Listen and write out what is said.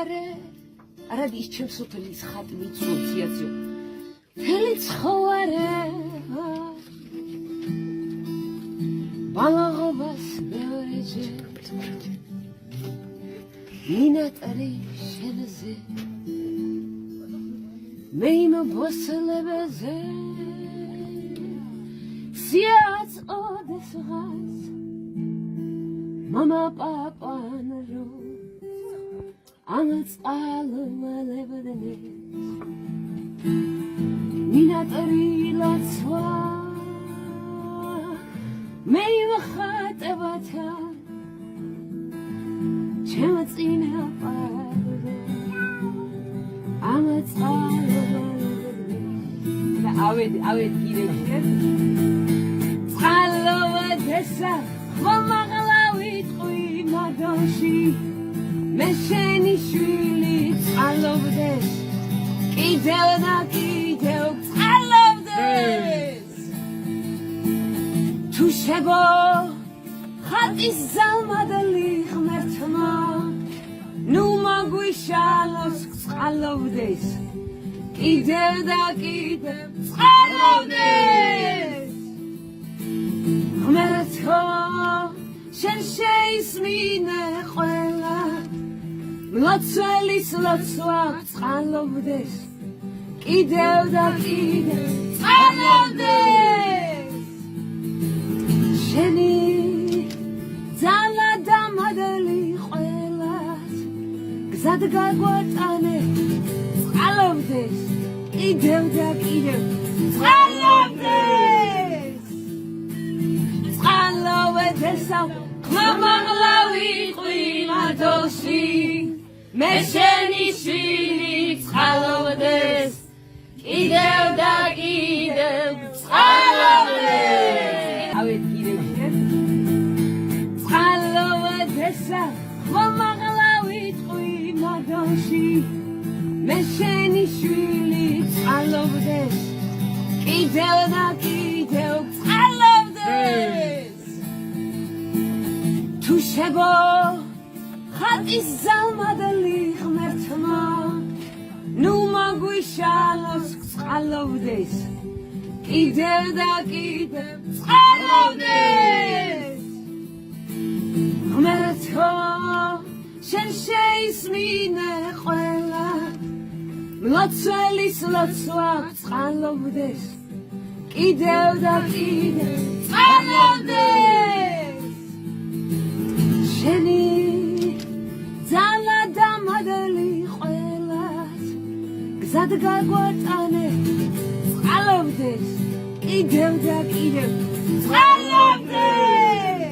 ცხოარე არადი ის ჩემს სოფლის ხატი მიცუციაციო თელი ცხოარე ბალაღობას მეორეჯერ მინატარი შენზე მე იმ ბოსლებაზე სიაც ოდესღაც მამა პაპანრო ანწყალმალებდნეს მინატარი ლაცვა მე იმ ხატებათა ჩემ წინა პარდე ანწყალმალებდნეს ავედ გირეშე წყალოვადესა ხომაღლავით ყუი მადონში მე შენი შვილი წყალოვდეს კიდევ და კიდევ წყალოვდეს თუ შეგო ხატის ზალმადელი ღმერთმა ნუ მაგვიშალოს წყალოვდეს კიდევ და კიდევ წყალოვდეს ღმერთო შენ შეისმინე ყველა ლოცველის ლოცვა წყალოვდეს კიდევ და კიდევ წყალოვდეს შენი ძალა დამადელი ყველას გზად გაგვატანე წყალოვდეს კიდევ და კიდევ წყალოვდეს წყალოვდესა ხმაღლავი ყუი მადონში მე შენი შვილი წყალოვდეს კიდევ და კიდევ წყალოვდეს ავეთ გირეშე წყალოვდესა ხმაღლავი ყუი მადონში მე შენი შვილი წყალოვდეს კიდევ და კიდევ წყალოვდეს თუ შეგო ხატის ზალმადელი ღმერთმა ნუ მაგვიშალოს წყალოვდეს კიდევ და კიდევ წყალოვდეს ღმერთო შენ შეისმინე ყველა ლოცველის ლოცვა წყალოვდეს კიდევ და კიდევ წყალოვდეს შენი ძალა დამადელი ყველას გზად გაგვატანე წყალოვდეს კიდევ და კიდევ